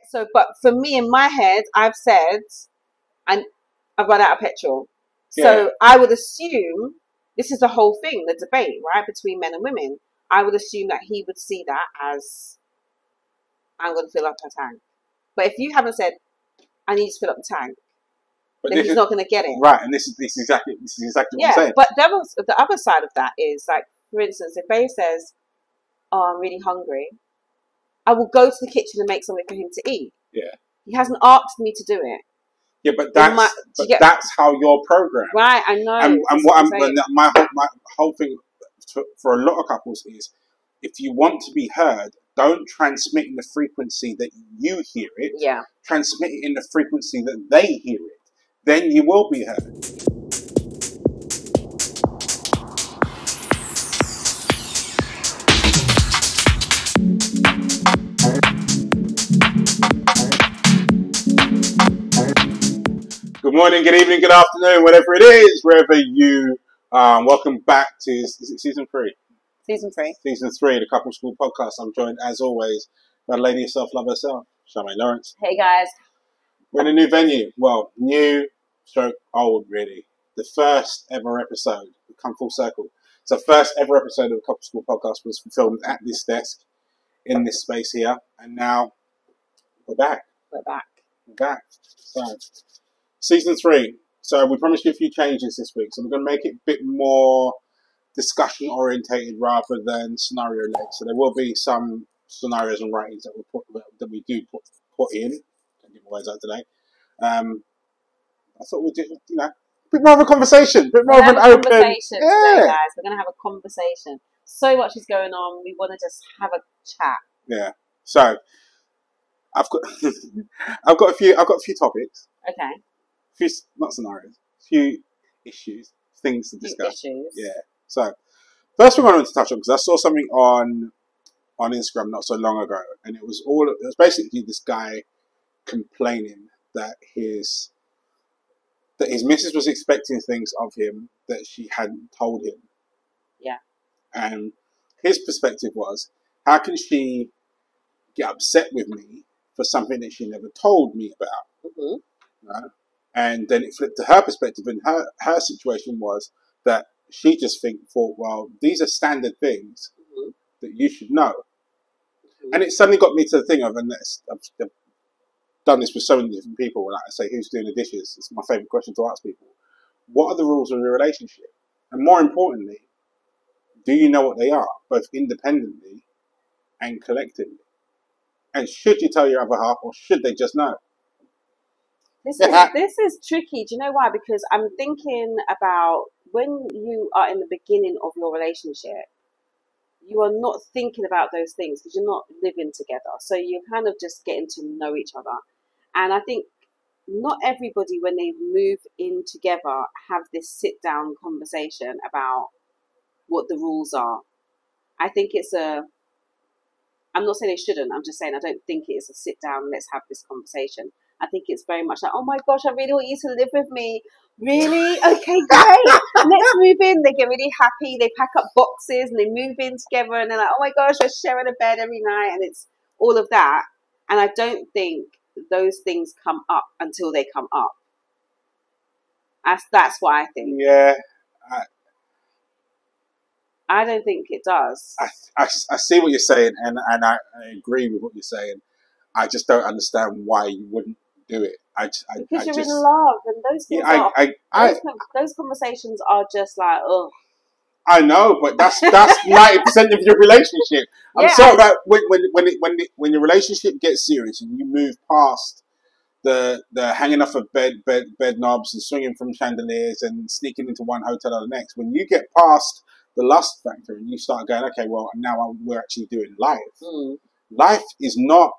So, but for me, in my head, I've said, I've run out of petrol. So I would assume this is the whole thing, the debate, right, between men and women. I would assume that he would see that as, I'm going to fill up her tank. But if you haven't said, I need to fill up the tank, but then he's not going to get it. Right, and this is exactly what I'm saying. But the other side of that is, like, for instance, if Faye says, oh, I'm really hungry, I will go to the kitchen and make something for him to eat. Yeah. He hasn't asked me to do it. Yeah, but that's how you're programmed. Right, I know. And my whole thing for a lot of couples is, if you want to be heard, don't transmit in the frequency that you hear it. Yeah. Transmit it in the frequency that they hear it. Then you will be heard. Good morning, good evening, good afternoon, whatever it is, wherever you welcome back to, is it season 3? Season 3. Season 3, the Couple School Podcast. I'm joined, as always, by the lady herself, love herself, Charmaine Lawrence. Hey, guys. We're in a new venue. Well, new, stroke old, really. The first ever episode, we've come full circle. So first ever episode of the Couple School Podcast was filmed at this desk, in this space here, and now we're back. We're back. So, season 3. So we promised you a few changes this week. So we're going to make it a bit more discussion orientated rather than scenario led. So there will be some scenarios and writings that we do put in. Can't give my words out today. I thought we'd do, a bit more of a conversation, a bit more of an open conversation today, guys. We're going to have a conversation. So much is going on. We want to just have a chat. Yeah. So I've got a few topics. Okay. Few, not scenarios. Few issues, things to discuss. Issues. Yeah. So first thing I wanted to touch on, because I saw something on Instagram not so long ago, and it was basically this guy complaining that his missus was expecting things of him that she hadn't told him. Yeah. And his perspective was, how can she get upset with me for something that she never told me about? Mm-hmm. Right? And then it flipped to her perspective, and her situation was that she just thought, well, these are standard things mm-hmm. that you should know. Mm-hmm. And it suddenly got me to the thing of, and I've done this with so many different people, like I say, who's doing the dishes? It's my favourite question to ask people. What are the rules of your relationship? And more importantly, do you know what they are, both independently and collectively? And should you tell your other half, or should they just know? This is tricky. Do you know why? Because I'm thinking about when you are in the beginning of your relationship, you are not thinking about those things because you're not living together. So you're kind of just getting to know each other. And I think not everybody, when they move in together, have this sit-down conversation about what the rules are. I think I'm not saying they shouldn't. I'm just saying I don't think it is a sit-down, let's have this conversation. I think it's very much like, oh my gosh, I really want you to live with me. Really? Okay, great. Let's move in. They get really happy. They pack up boxes and they move in together and they're like, oh my gosh, we're sharing a bed every night. And it's all of that. And I don't think those things come up until they come up. That's what I think. Yeah. I don't think it does. I see what you're saying, and I agree with what you're saying. I just don't understand why you wouldn't do it. Because you're in love, and those things those conversations are just like, oh. I know, but that's 90% of your relationship. I'm sorry about when your relationship gets serious and you move past the hanging off of bed knobs and swinging from chandeliers and sneaking into one hotel or the next. When you get past the lust factor and you start going, okay, well, now we're actually doing life. Mm. Life is not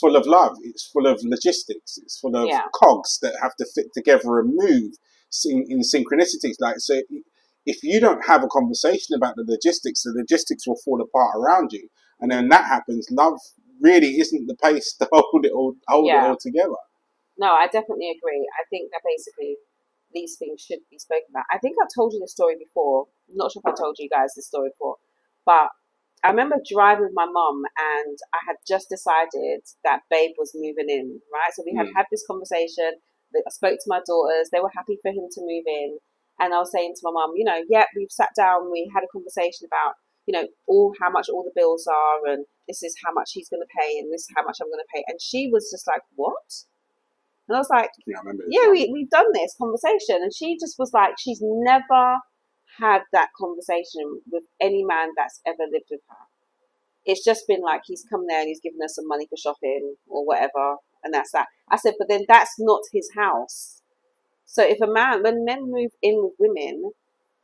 full of love. It's full of logistics. It's full of cogs that have to fit together and move in synchronicities. Like, so if you don't have a conversation about the logistics will fall apart around you. And then that happens. Love really isn't the pace to hold it all together. No, I definitely agree. I think that basically these things should be spoken about. I think I've told you this story before. I'm not sure if I told you guys this story before, but I remember driving with my mum, and I had just decided that Babe was moving in, right? So we had this conversation. I spoke to my daughters. They were happy for him to move in. And I was saying to my mum, yeah, we've sat down, we had a conversation about, how much all the bills are, and this is how much he's going to pay, and this is how much I'm going to pay. And she was just like, what? And I was like, yeah, we've done this conversation. And she just was like, she's never had that conversation with any man that's ever lived with her. It's just been like, he's come there and he's given us some money for shopping or whatever, and that's that. I said, but then that's not his house. So when men move in with women,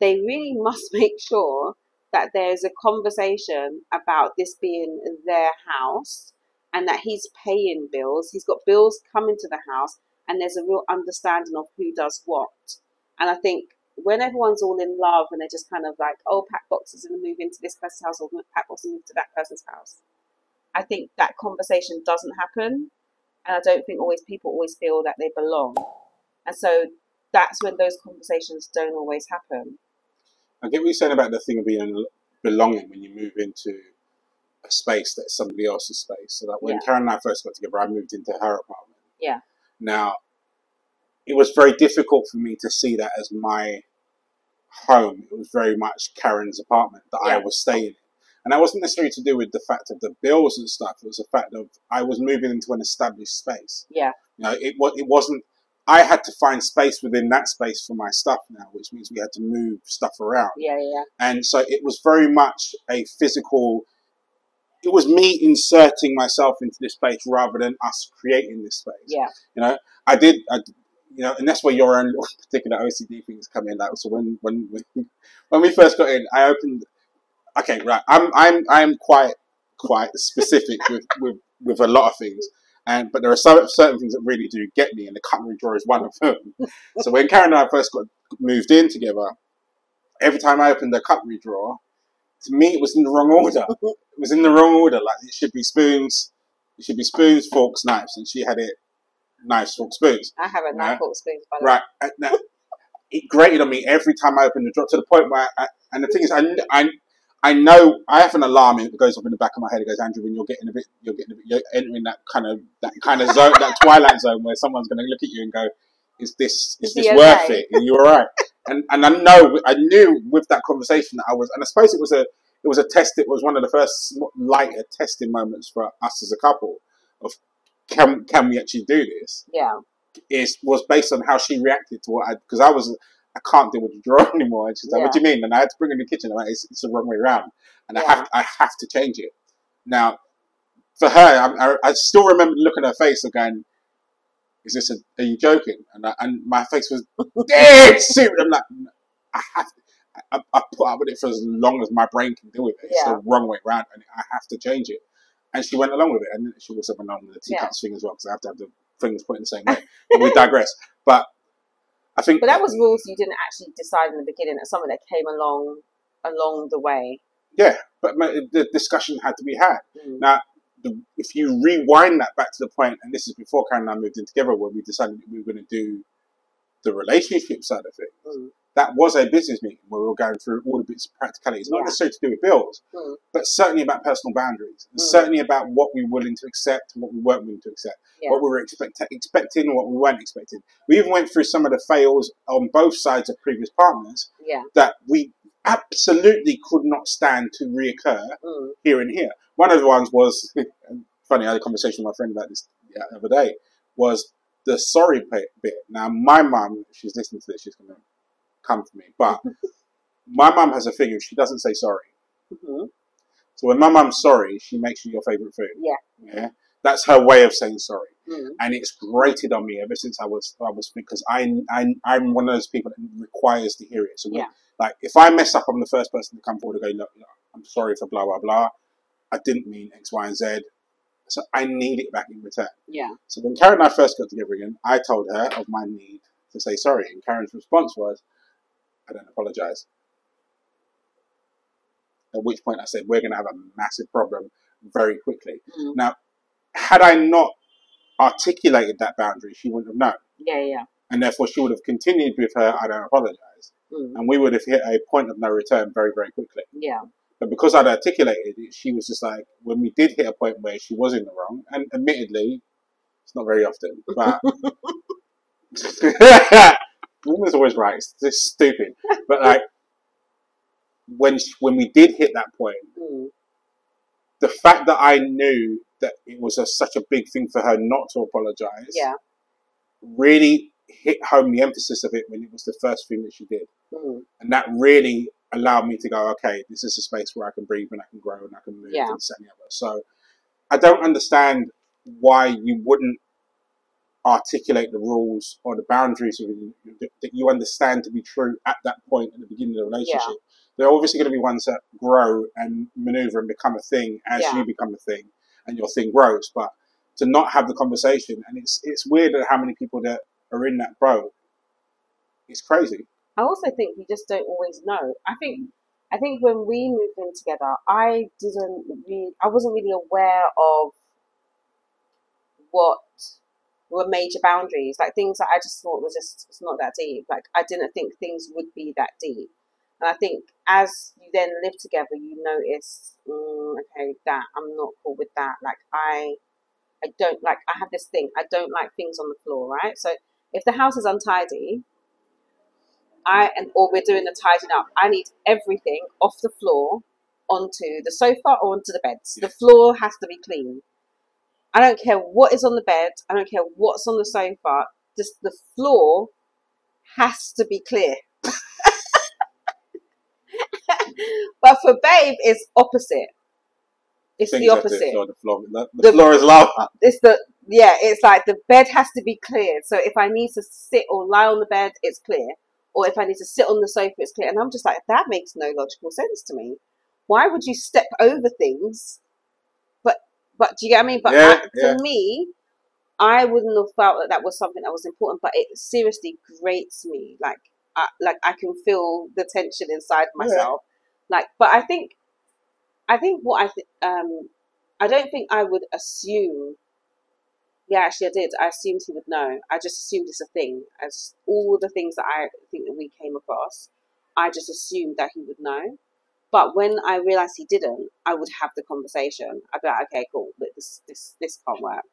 they really must make sure that there's a conversation about this being their house, and that he's paying bills. He's got bills coming to the house, and there's a real understanding of who does what. And I think when everyone's all in love and they're just kind of like, oh, pack boxes and move into this person's house, or pack boxes and move to that person's house, I think that conversation doesn't happen. And I don't think people always feel that they belong. And so that's when those conversations don't always happen. I get what you're saying about the thing of being belonging when you move into a space that's somebody else's space. So that when Karen and I first got together, I moved into her apartment. Yeah. Now, it was very difficult for me to see that as my home. It was very much Karen's apartment that I was staying in. And that wasn't necessarily to do with the fact of the bills and stuff. It was the fact of I was moving into an established space. Yeah. It wasn't. I had to find space within that space for my stuff now, which means we had to move stuff around. Yeah. And so it was very much a physical. It was me inserting myself into this space rather than us creating this space. Yeah. I did. And that's where your own particular OCD things come in. Like, so when we first got in, I opened. Okay, right. I'm quite specific with a lot of things. But there are certain things that really do get me, and the cutlery drawer is one of them. So when Karen and I first moved in together, every time I opened the cutlery drawer, to me it was in the wrong order. It was in the wrong order. Like it should be spoons, forks, knives, and she had it knives, forks, spoons. I have a knife, fork, spoons. Right. Now, it grated on me every time I opened the drawer, to the point where, and the thing is, I know I have an alarm that goes off in the back of my head. It goes, Andrew, when you're entering that kind of zone, that twilight zone where someone's going to look at you and go, is this worth it? Are you all right? And I knew with that conversation that I was, and I suppose it was a test. It was one of the first lighter testing moments for us as a couple of can we actually do this? Yeah. Was based on how she reacted to because I can't deal with the drawer anymore. And she's like, what do you mean? And I had to bring her in the kitchen. I'm like, it's the wrong way around. And I have to change it. Now, for her, I still remember the look on her face of going, are you joking? And my face was dead serious. I'm like, I have to. I put up with it for as long as my brain can deal with it. It's the wrong way around, and I have to change it. And she went along with it. And she also went along with the teacups thing as well, because I have to have the fingers put in the same way. But we digress. But I think, but that was rules you didn't actually decide in the beginning. That's something that came along the way. Yeah, but the discussion had to be had. Now, if you rewind that back to the point, and this is before Karen and I moved in together, where we decided we were going to do the relationship side of things, that was a business meeting where we were going through all the bits of practicalities, not necessarily to do with bills, but certainly about personal boundaries, and certainly about what we were willing to accept and what we weren't willing to accept, what we were expecting and what we weren't expecting. We even went through some of the fails on both sides of previous partners that we absolutely could not stand to reoccur here and here. One of the ones was, funny, I had a conversation with my friend about this the other day, was the sorry bit. Now, my mum, if she's listening to this, she's going to come for me. But my mum has a thing, if she doesn't say sorry. So when my mum's sorry, she makes you your favourite food. Yeah. That's her way of saying sorry. And it's grated on me ever since I was because I'm one of those people that requires to hear it. So like, if I mess up, I'm the first person to come forward and go, look, I'm sorry for blah, blah, blah. I didn't mean X, Y, and Z. So I need it back in return. Yeah. So when Karen and I first got together again, I told her of my need to say sorry. And Karen's response was, I don't apologise. At which point I said, we're going to have a massive problem very quickly. Now, had I not articulated that boundary, she wouldn't have known. Yeah. And therefore she would have continued with her, I don't apologise. And we would have hit a point of no return very, very quickly. Yeah. But because I'd articulated it, she was just like, when we did hit a point where she was in the wrong, and admittedly, it's not very often, but woman's always right. It's just stupid. But like when we did hit that point, the fact that I knew that it was such a big thing for her not to apologize, really hit home the emphasis of it when it was the first thing that she did, and that really allowed me to go, okay, this is a space where I can breathe and I can grow and I can move and this and the other. So I don't understand why you wouldn't articulate the rules or the boundaries that you understand to be true at that point at the beginning of the relationship. There are obviously going to be ones that grow and maneuver and become a thing as you become a thing and your thing grows. But to not have the conversation, and it's weird at how many people that are in that boat. It's crazy. I also think you just don't always know. I think when we moved in together, I wasn't really aware of what were major boundaries, like things that I just thought was just, it's not that deep. Like I didn't think things would be that deep. And I think as you then live together, you notice, okay, that I'm not cool with that. Like I don't like, I have this thing, I don't like things on the floor, right? So if the house is untidy, or we're doing the tidying up, I need everything off the floor onto the sofa or onto the beds. The floor has to be clean. I don't care what is on the bed. I don't care what's on the sofa. Just the floor has to be clear. But for Babe, it's opposite. It's the opposite. The floor is lava. It's like the bed has to be cleared. So if I need to sit or lie on the bed, it's clear. Or if I need to sit on the sofa, it's clear. And I'm just like, that makes no logical sense to me. Why would you step over things? But do you get what I mean? But for me, I wouldn't have felt that was something that was important. But it seriously grates me. Like I can feel the tension inside myself. Like, but I think what I don't think I would assume. Yeah, actually, I did. I assumed he would know. I just assumed it's a thing. As all the things that I think that we came across, I just assumed that he would know. But when I realised he didn't, I would have the conversation. I'd be like, okay, cool, but this can't work.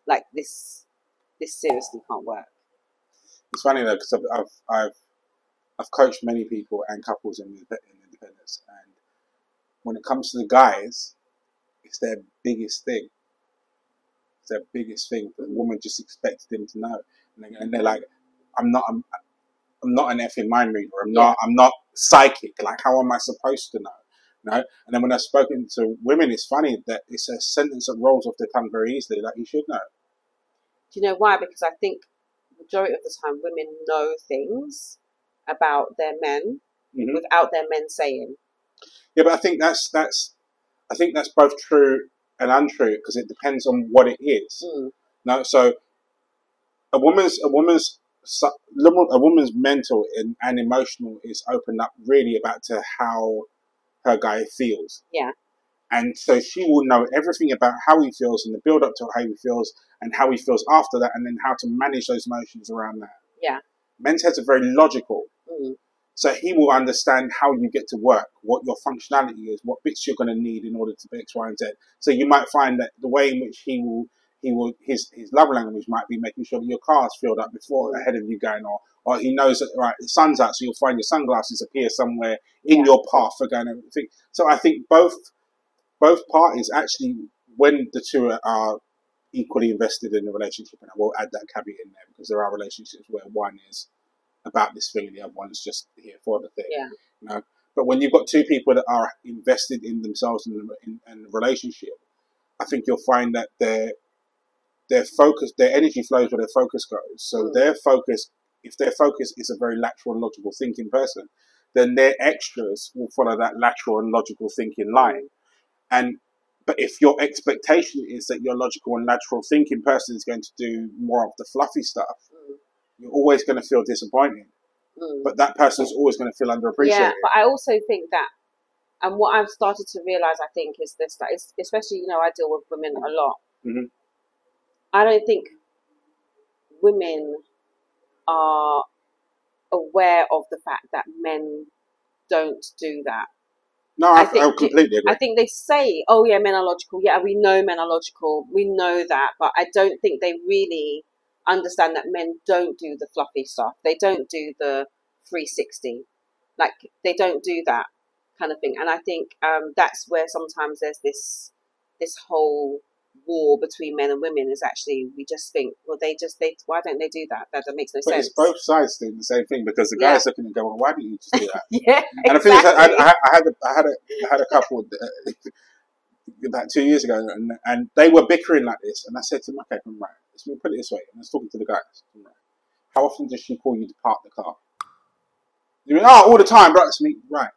Like this seriously can't work. It's funny though, because I've coached many people and couples in independence, and when it comes to the guys, it's their biggest thing. It's their biggest thing. The woman just expects them to know, and they're like, I'm not an effing mind reader. I'm not psychic. Like, how am I supposed to know? You know? And then when I've spoken to women, it's funny that it's a sentence that rolls off their tongue very easily. Like, you should know. Do you know why? Because I think the majority of the time women know things about their men without their men saying. Yeah, but I think that's both true and untrue because it depends on what it is. No, so a woman's mental and emotional is opened up really about to how her guy feels. Yeah. And so she will know everything about how he feels and the build up to how he feels and how he feels after that, and then how to manage those emotions around that. Yeah. Men's heads are very logical. So he will understand how you get to work, what your functionality is, what bits you're going to need in order to be X, Y, and Z. So you might find that the way in which his love language might be making sure that your car's filled up before ahead of you going, or he knows that right, the sun's out, so you'll find your sunglasses appear somewhere in your path for going everything. So I think both parties actually, when the two are equally invested in the relationship, and I will add that caveat in there because there are relationships where one is about this thing and the other one's just here for the thing. Yeah. You know? But when you've got two people that are invested in themselves and the relationship, I think you'll find that their focus, their energy flows where their focus goes. So their focus, if their focus is a very lateral and logical thinking person, then their extras will follow that lateral and logical thinking line. But if your expectation is that your logical and lateral thinking person is going to do more of the fluffy stuff, you're always going to feel disappointed. But that person's always going to feel underappreciated. Yeah, but I also think that, and what I've started to realise, I think, is this, that especially, I deal with women a lot. I don't think women are aware of the fact that men don't do that. No, I completely agree. I think they say, "Oh yeah, men are logical." Yeah, we know men are logical. We know that, but I don't think they really understand that men don't do the fluffy stuff. They don't do the 360. Like they don't do that kind of thing. And I think that's where sometimes there's this whole war between men and women is actually we just think, well, they why don't they do that? That makes no sense. It's both sides doing the same thing because the guy's looking and going, well, why didn't you just do that? Yeah, and exactly. I had a couple about 2 years ago, and they were bickering like this, and I said to them, okay, right, let's put it this way, and I was talking to the guys, right, how often does she call you to park the car? You mean, all the time, right? It's me, right?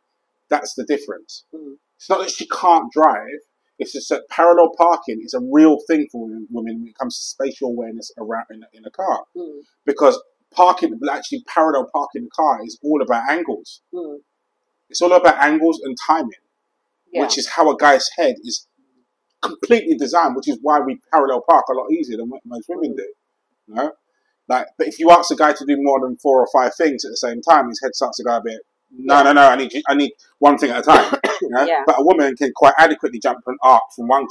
That's the difference. Mm. It's not that she can't drive. It's just that parallel parking is a real thing for women when it comes to spatial awareness around in a car. Mm. Because actually parallel parking the car is all about angles. Mm. It's all about angles and timing, which is how a guy's head is completely designed, which is why we parallel park a lot easier than what most women do. You know? But if you ask a guy to do more than 4 or 5 things at the same time, his head starts to go a bit, no, I need one thing at a time. You know? But a woman can quite adequately jump and arc from one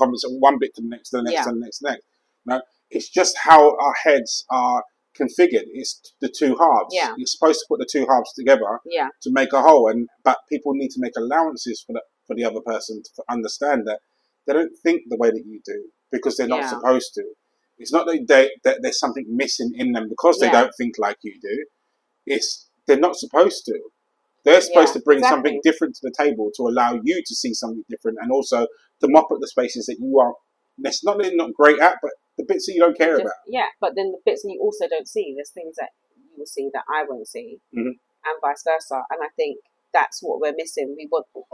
bit to the next, to the next, to the next, to the next. You know? It's just how our heads are configured. It's the two halves. Yeah. You're supposed to put the two halves together to make a whole. But people need to make allowances for the other person to understand that they don't think the way that you do because they're not supposed to. It's not that there's something missing in them because they don't think like you do. It's they're not supposed to. They're supposed to bring something different to the table to allow you to see something different and also to mop up the spaces that you are not great at, but the bits that you don't care about. Yeah, but then the bits that you also don't see, there's things that you will see that I won't see, and vice versa. And I think that's what we're missing.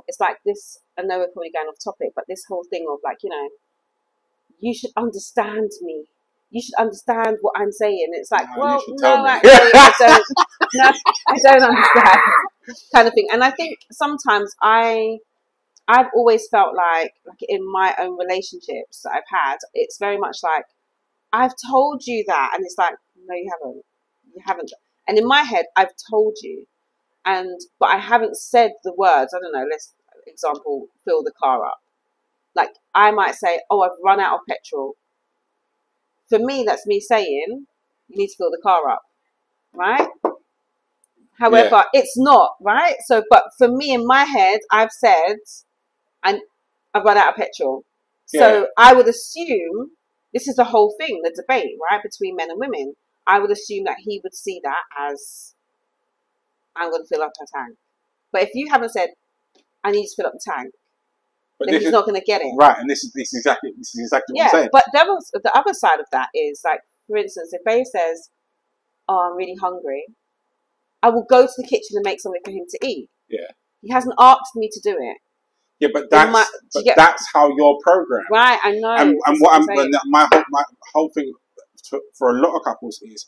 It's like this. I know we're probably going off topic, but this whole thing of like, you should understand me. You should understand what I'm saying. It's like, no, actually, I don't. No, I don't understand, kind of thing. And I think sometimes I've always felt like in my own relationships that I've had, it's very much like I've told you that, and it's like, no, you haven't. And in my head, I've told you, but I haven't said the words. I don't know. Let's example, fill the car up. Like I might say, oh, I've run out of petrol. For me, that's me saying, you need to fill the car up, right? However, it's not, right? So, but for me, in my head, I've said, and I've run out of petrol. So I would assume, this is the whole thing, the debate, right, between men and women. I would assume that he would see that as, I'm going to fill up her tank. But if you haven't said, I need to fill up the tank, then he's not going to get it. Right, and this is exactly what I'm saying. But the other side of that is, like, for instance, if Faye says, oh, I'm really hungry, I will go to the kitchen and make something for him to eat. Yeah. He hasn't asked me to do it. Yeah, but that's how you're programmed. Right, I know. And my whole thing for a lot of couples is,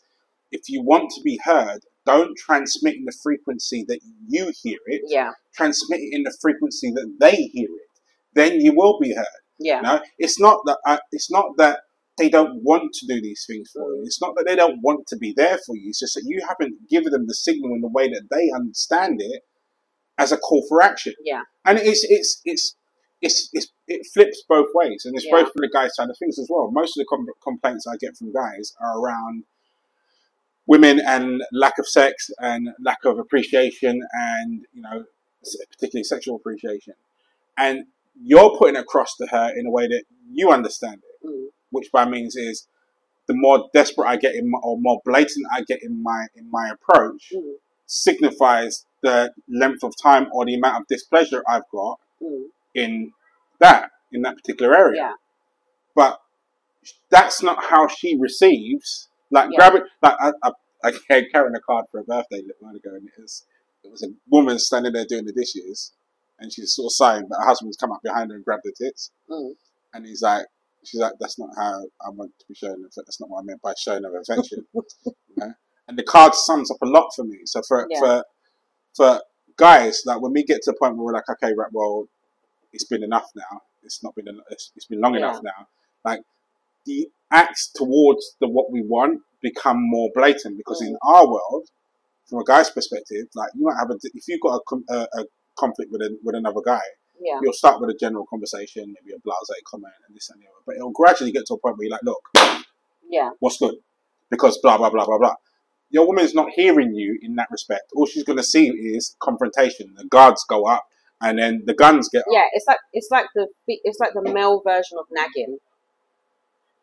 if you want to be heard, don't transmit in the frequency that you hear it. Yeah. Transmit it in the frequency that they hear it. Then you will be heard. Yeah. No, it's not that they don't want to do these things for you. It's not that they don't want to be there for you. It's just that you haven't given them the signal in the way that they understand it as a call for action. Yeah. And it flips both ways, and it's both for the guys' side of things as well. Most of the complaints I get from guys are around women and lack of sex and lack of appreciation, and particularly sexual appreciation. And you're putting it across to her in a way that you understand it, which by means is the more desperate I get or more blatant I get in my approach, signifies the length of time or the amount of displeasure I've got in that particular area. Yeah. But that's not how she receives. Grab it. Like I gave Karen a card for her birthday a little while ago, and it was a woman standing there doing the dishes. And she's sort of sighing, but her husband's come up behind her and grabbed her tits. And she's like, that's not how I want to be shown. That's not what I meant by showing her affection. And the card sums up a lot for me. So for guys, like when we get to the point where we're like, okay, right, well, it's been enough now. It's been long enough now. Like the acts towards what we want become more blatant because in our world, from a guy's perspective, like you might have if you've got a conflict with another guy, Yeah. You'll start with a general conversation, maybe a blasé comment and this and the other. But it'll gradually get to a point where you're like, look, yeah, what's good? Because blah, blah, blah, blah, blah. Your woman's not hearing you in that respect. All she's going to see is confrontation. The guards go up and then the guns get up. Yeah, it's like the male version of nagging.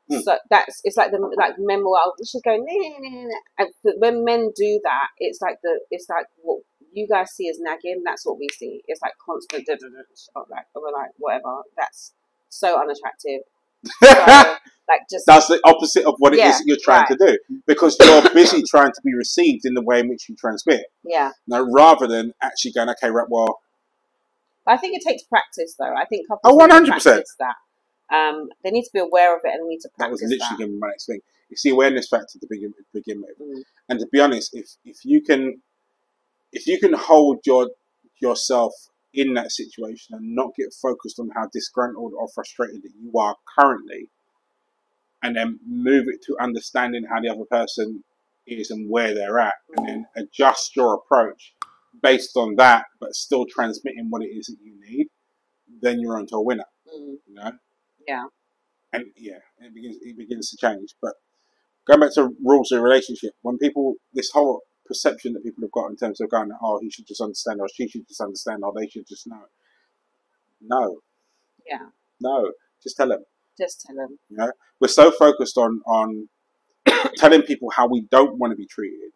So it's like men will she's going and when men do that, it's like what you guys see as nagging. That's what we see. It's like constant like we're like whatever. That's so unattractive. So, like just that's the opposite of what it is that you're trying to do, because you're busy trying to be received in the way in which you transmit. Yeah. Now, rather than actually going, okay, right, well. I think it takes practice, though. I think couples 100%. practice that. They need to be aware of it and they need to practice that. Was literally going to be my next thing. It's the awareness factor to begin with. And to be honest, if you can hold yourself in that situation and not get focused on how disgruntled or frustrated that you are currently, and then move it to understanding how the other person is and where they're at, and then adjust your approach based on that, but still transmitting what it is that you need, then you're onto a winner. You know? Yeah. And yeah, it begins to change. But going back to rules of relationship, when people, this whole perception that people have got in terms of going, oh, he should just understand, or she should just understand, or they should just know. No. Yeah. No. Just tell them. Just tell them. You know? We're so focused on telling people how we don't want to be treated.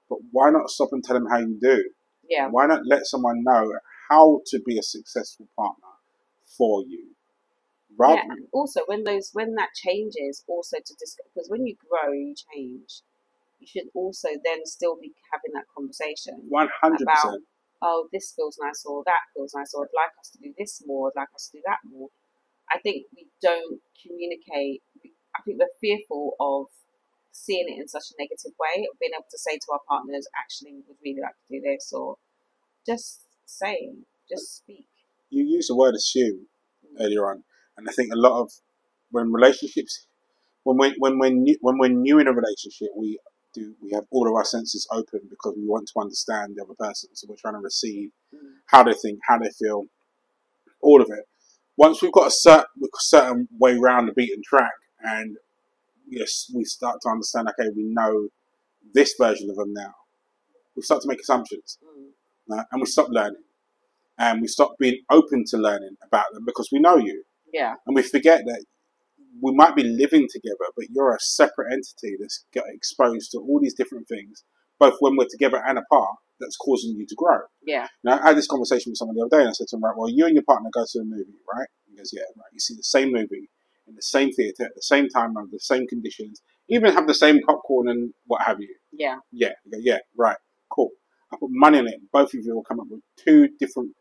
But why not stop and tell them how you do? Yeah. Why not let someone know how to be a successful partner for you? Yeah, and also when that changes, also to discuss, because when you grow, you change. You should also then still be having that conversation. 100%. About, oh, this feels nice, or that feels nice, or I'd like us to do this more, I'd like us to do that more. I think we don't communicate. I think we're fearful of seeing it in such a negative way, of being able to say to our partners, actually, we would really like to do this, or just speak. You used the word assume earlier on. And I think a lot of when we're new in a relationship, we have all of our senses open because we want to understand the other person. So we're trying to receive how they think, how they feel, all of it. Once we've got a certain way round the beaten track, and yes, we start to understand. Okay, we know this version of them now. We start to make assumptions, and we stop learning, and we stop being open to learning about them because we know you. Yeah. And we forget that we might be living together, but you're a separate entity that's got exposed to all these different things, both when we're together and apart, that's causing you to grow. Yeah. Now, I had this conversation with someone the other day, and I said to him, right, well, you and your partner go to a movie, right? He goes, yeah, right. You see the same movie in the same theatre at the same time, under the same conditions, even have the same popcorn and what have you. Yeah. Yeah. You go, yeah, right, cool. I put money on it. Both of you will come up with two different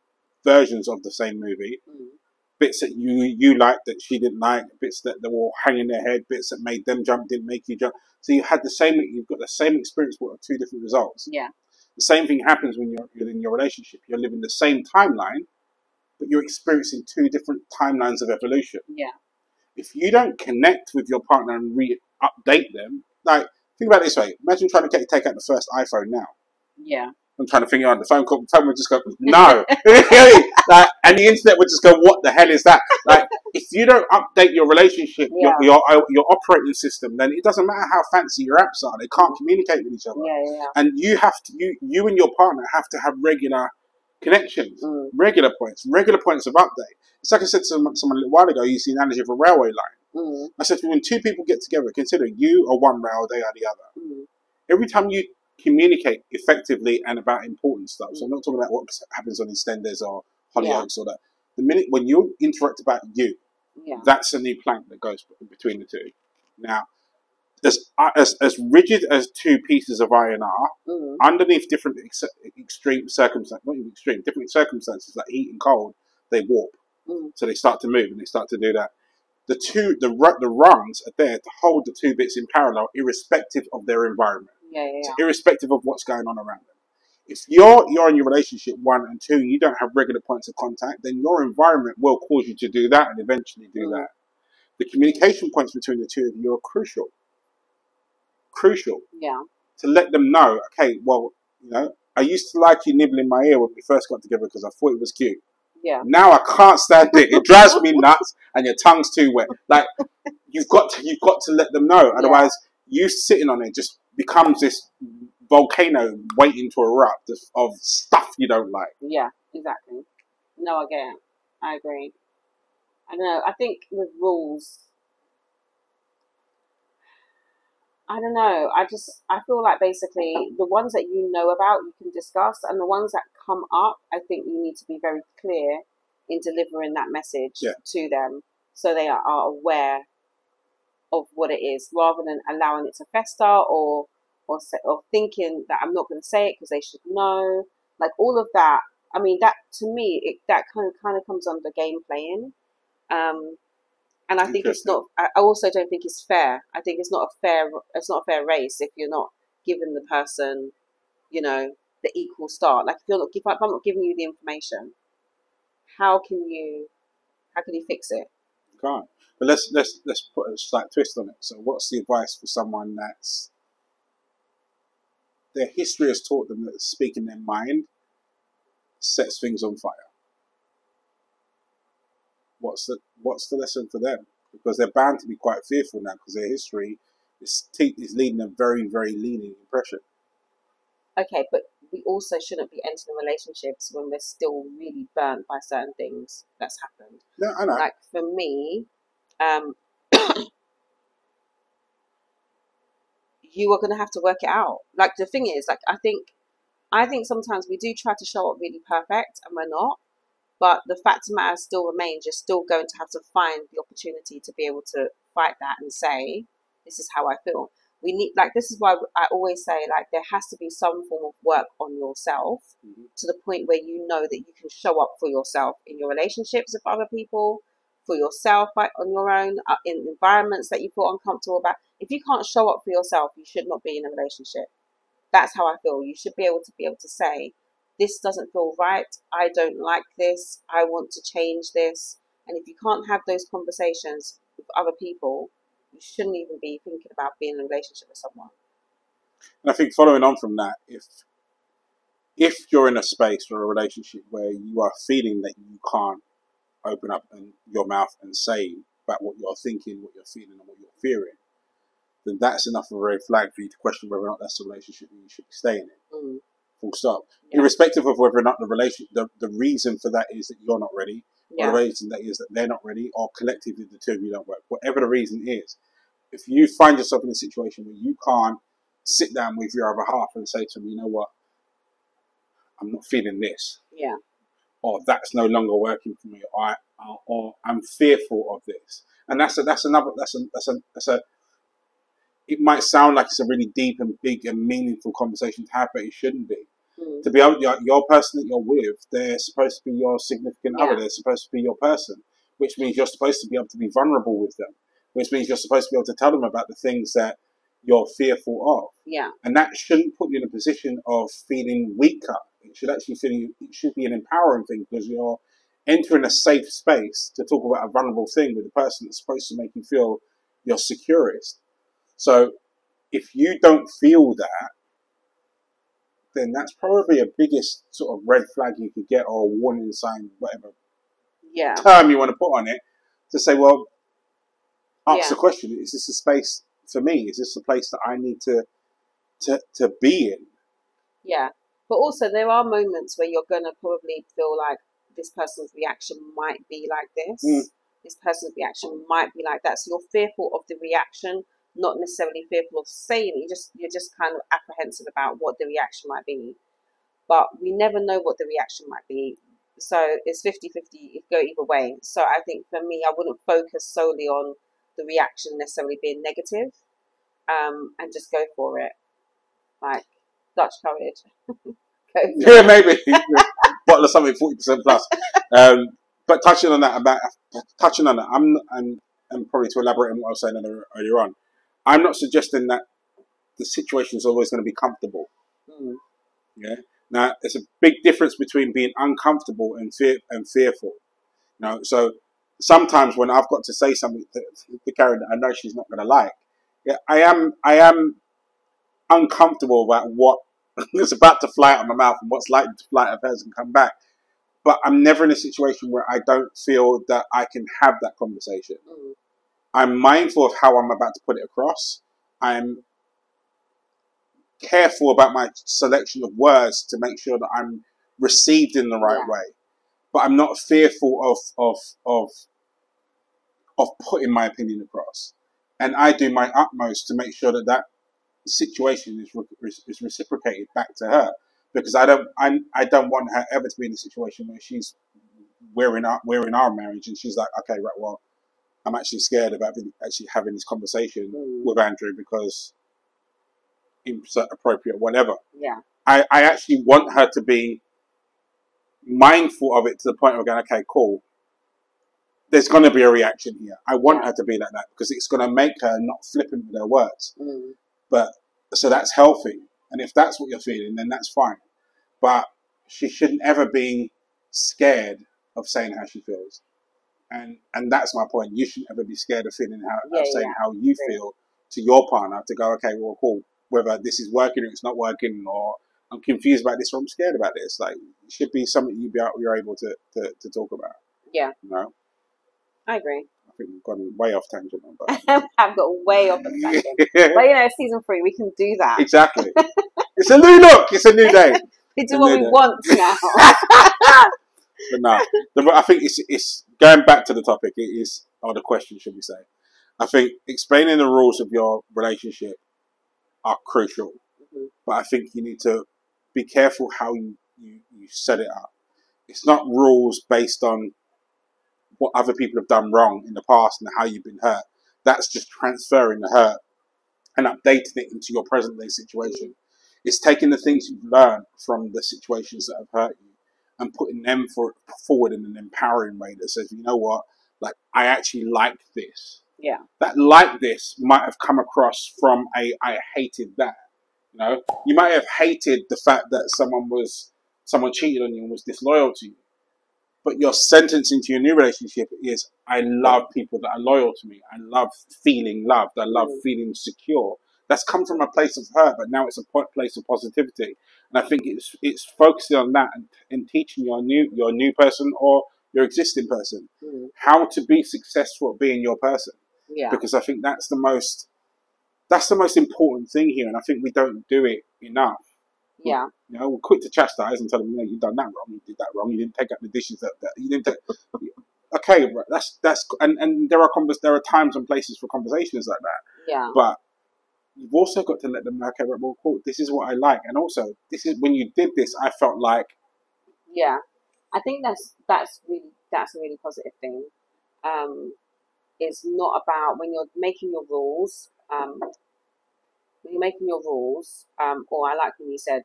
versions of the same movie. Bits that you liked that she didn't like, bits that they were hanging their head, bits that made them jump didn't make you jump. So you've got the same experience but two different results. Yeah. The same thing happens when you're in your relationship. You're living the same timeline, but you're experiencing two different timelines of evolution. Yeah. If you don't connect with your partner and update them, like think about it this way: imagine trying to take out the first iPhone now. Yeah. I'm trying to figure out the phone call. The phone would just go, no. And the internet would just go, what the hell is that? Like, if you don't update your relationship, your operating system, then it doesn't matter how fancy your apps are. They can't communicate with each other. And you and your partner have to have regular connections, regular points of update. It's like I said to someone a little while ago, you see an analogy of a railway line. I said, when two people get together, considering you are one rail, they are the other. Every time you communicate effectively and about important stuff. So I'm not talking about what happens on EastEnders or Hollyoaks or that. The minute when you interact about you, that's a new plank that goes between the two. Now, as rigid as two pieces of iron are, underneath different extreme circumstances, not even extreme, different circumstances like heat and cold, they warp. So they start to move and they start to do that. The rungs are there to hold the two bits in parallel, irrespective of their environment. So irrespective of what's going on around them. If you're in your relationship 1 and 2, you don't have regular points of contact, then your environment will cause you to do that and eventually do that. The communication points between the two of you are crucial. Yeah. To let them know, okay, well, I used to like you nibbling my ear when we first got together because I thought it was cute. Yeah. Now I can't stand it. It drives me nuts, and your tongue's too wet. Like you've got to let them know. Otherwise, you sitting on it just becomes this volcano waiting to erupt of stuff you don't like. Yeah, exactly. No, I get it. I agree. I don't know. I think with rules, I don't know. I feel like basically the ones that you know about you can discuss, and the ones that come up, I think you need to be very clear in delivering that message to them, so they are aware of what it is, rather than allowing it to fester or thinking that I'm not going to say it because they should know. Like all of that. I mean, that to me, that kind of comes under game playing. And I think it's not. I also don't think it's fair. I think it's not a fair. It's not a fair race if you're not giving the person, the equal start. Like if I'm not giving you the information, how can you fix it? You can't. But let's put a slight twist on it. So, what's the advice for someone that's their history has taught them that speaking their mind sets things on fire? What's the lesson for them? Because they're bound to be quite fearful now because their history is leading a very, very leading impression. Okay, but we also shouldn't be entering relationships when we're still really burnt by certain things that's happened. No, I know. Like for me, you are going to have to work it out. Like the thing is, like I think sometimes we do try to show up really perfect and we're not. But the fact of the matter still remains, you're still going to have to find the opportunity to be able to fight that and say, this is how I feel. We need, like, this is why I always say, like, there has to be some form of work on yourself to the point where you know that you can show up for yourself in your relationships with other people, for yourself on your own, in environments that you feel uncomfortable about. If you can't show up for yourself, you should not be in a relationship. That's how I feel. You should be able to say, this doesn't feel right. I don't like this. I want to change this. And if you can't have those conversations with other people, you shouldn't even be thinking about being in a relationship with someone. And I think following on from that, if you're in a space or a relationship where you are feeling that you can't open up your mouth and say about what you're thinking, what you're feeling, and what you're fearing, then that's enough of a red flag for you to question whether or not that's the relationship you should be staying in. Full stop. Yeah. Irrespective of whether or not the reason for that is that you're not ready, or the reason that is that they're not ready, or collectively the two of you don't work. Whatever the reason is, if you find yourself in a situation where you can't sit down with your other half and say to them, you know what, I'm not feeling this, or that's no longer working for me, or I'm fearful of this, and that's a it might sound like it's a really deep and big and meaningful conversation to have, but it shouldn't be. To be able, your person that you're with, they're supposed to be your significant other. They're supposed to be your person, which means you're supposed to be able to be vulnerable with them, which means you're supposed to be able to tell them about the things that you're fearful of. Yeah. And that shouldn't put you in a position of feeling weaker. It should actually it should be an empowering thing because you're entering a safe space to talk about a vulnerable thing with a person that's supposed to make you feel your securest. So if you don't feel that, then that's probably a biggest sort of red flag you could get, or a warning sign, whatever term you want to put on it, to say, well, ask the question, is this a space for me? Is this a place that I need to be in? Yeah. But also there are moments where you're going to probably feel like this person's reaction might be like this. This person's reaction might be like that. So you're fearful of the reaction, not necessarily fearful of saying it. You're just kind of apprehensive about what the reaction might be. But we never know what the reaction might be. So it's 50-50. It go either way. So I think for me, I wouldn't focus solely on the reaction necessarily being negative, and just go for it. Like Dutch courage. Yeah, maybe. Bottle of something 40% plus. But touching on that, and probably to elaborate on what I was saying earlier on, I'm not suggesting that the situation is always going to be comfortable. Yeah. Now, there's a big difference between being uncomfortable and fearful. So sometimes when I've got to say something to Karen that I know she's not going to like, I am uncomfortable about what is about to fly out of my mouth and what's likely to fly out of hers and come back. but I'm never in a situation where I don't feel that I can have that conversation. Mm. I'm mindful of how I'm about to put it across. I'm careful about my selection of words to make sure that I'm received in the right way. But I'm not fearful of putting my opinion across. And I do my utmost to make sure that that situation is reciprocated back to her, because I don't want her ever to be in a situation where she's we're in our marriage and she's like, okay, right, well, I'm actually scared about actually having this conversation with Andrew because insert appropriate whatever. Yeah. I actually want her to be mindful of it to the point of going, okay, cool. There's going to be a reaction here. I want her to be like that because it's going to make her not flippant with her words. Mm. But so that's healthy. And if that's what you're feeling, then that's fine. But she shouldn't ever be scared of saying how she feels. And that's my point. You shouldn't ever be scared of saying how you feel to your partner, to go, okay, well, cool. Whether this is working or it's not working, or I'm confused about this or I'm scared about this. Like, it should be something you're able to talk about. Yeah. You know? I agree. I think we've gone way off tangent on that. I've got way off the tangent. But you know, season 3, we can do that. Exactly. It's a new look. It's a new day. We do what we want now. But no, I think it's going back to the topic. It is, or the question, should we say? I think explaining the rules of your relationship are crucial, but I think you need to be careful how you set it up. It's not rules based on what other people have done wrong in the past and how you've been hurt. That's just transferring the hurt and updating it into your present day situation. It's taking the things you've learned from the situations that have hurt you and putting them forward in an empowering way that says, you know what, like, I actually like this. Yeah. That like this might have come across from I hated that. You know, you might have hated the fact that someone cheated on you and was disloyal to you. But your sentence into your new relationship is, I love people that are loyal to me. I love feeling loved. I love feeling secure. That's come from a place of hurt, but now it's a place of positivity. And I think it's focusing on that and teaching your new person or your existing person how to be successful at being your person. Yeah. Because I think that's the most important thing here, and I think we don't do it enough. Yeah. You know, we're quick to chastise and tell them, you know, you've done that wrong, you did that wrong, you didn't take out the dishes that you didn't take. Okay, that's and there are times and places for conversations like that. Yeah. But you've also got to let them know, okay, well, cool, this is what I like, and also this is when you did this, I felt like. Yeah, I think that's a really positive thing. It's not about when you're making your rules. Or I like when you said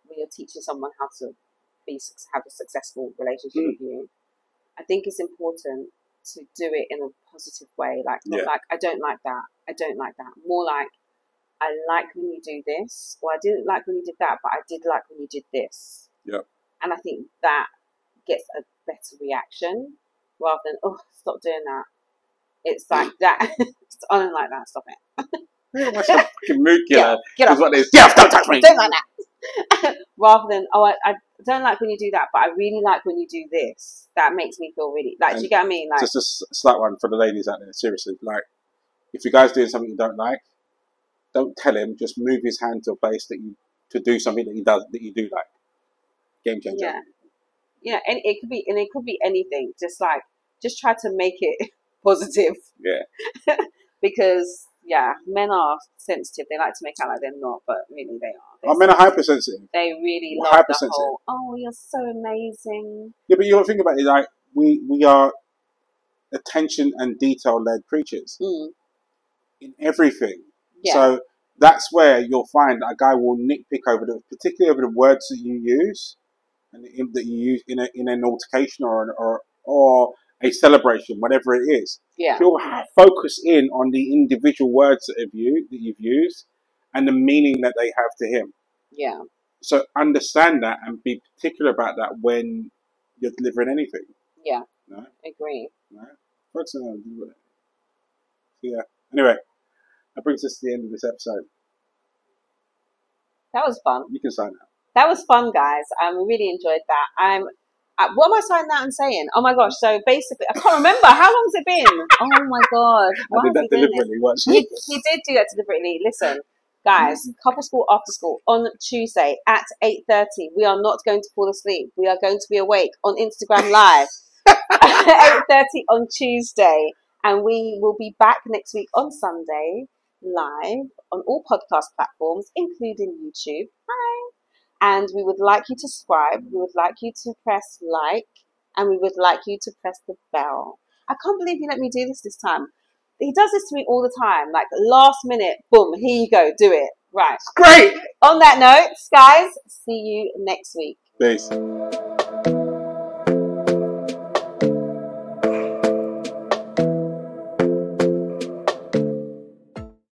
when you're teaching someone how to have a successful relationship with you. I think it's important to do it in a positive way, like not like I don't like that, more like I like when you do this, or I didn't like when you did that, but I did like when you did this. Yeah. And I think that gets a better reaction rather than, oh, stop doing that. It's like that. I don't like that. Stop it. That's a fucking mood killer. Get off. What it is. Get off, don't touch me. Don't like that. Rather than, oh, I don't like when you do that, but I really like when you do this. That makes me feel really, like, do you get what I mean? Like, just a slight one for the ladies out there, seriously. Like, if your guy's doing something you don't like, don't tell him, just move his hand to a place to do something that you do like. Game changer. Yeah. Yeah, and it could be anything. Just try to make it positive. Yeah. Because men are sensitive. They like to make out like they're not, but really they are. Men are hypersensitive. They really love the whole, oh, you're so amazing. Yeah, but you got to think about it, like, we are attention and detail led creatures in everything. Yeah. So that's where you'll find that a guy will nitpick particularly over the words that you use, and that you use in an altercation or a celebration, whatever it is. Yeah. He'll focus in on the individual words that you've used and the meaning that they have to him. Yeah. So understand that and be particular about that when you're delivering anything. Yeah. No? Agree. No? Focus on it. Yeah. Anyway, that brings us to the end of this episode. That was fun. You can sign out. That was fun, guys. I really enjoyed that. What am I signing out and saying? Oh my gosh! So basically, I can't remember how long's it been. Oh my god! I did that deliberately. Watch. He did do that deliberately. Listen, guys, couple school after school on Tuesday at 8:30. We are not going to fall asleep. We are going to be awake on Instagram Live at 8:30 on Tuesday, and we will be back next week on Sunday live on all podcast platforms, including YouTube. Hi. And we would like you to subscribe. We would like you to press like, and we would like you to press the bell. I can't believe you let me do this time. He does this to me all the time. Like last minute, boom, here you go, do it. Right. Great. On that note, guys, see you next week. Peace.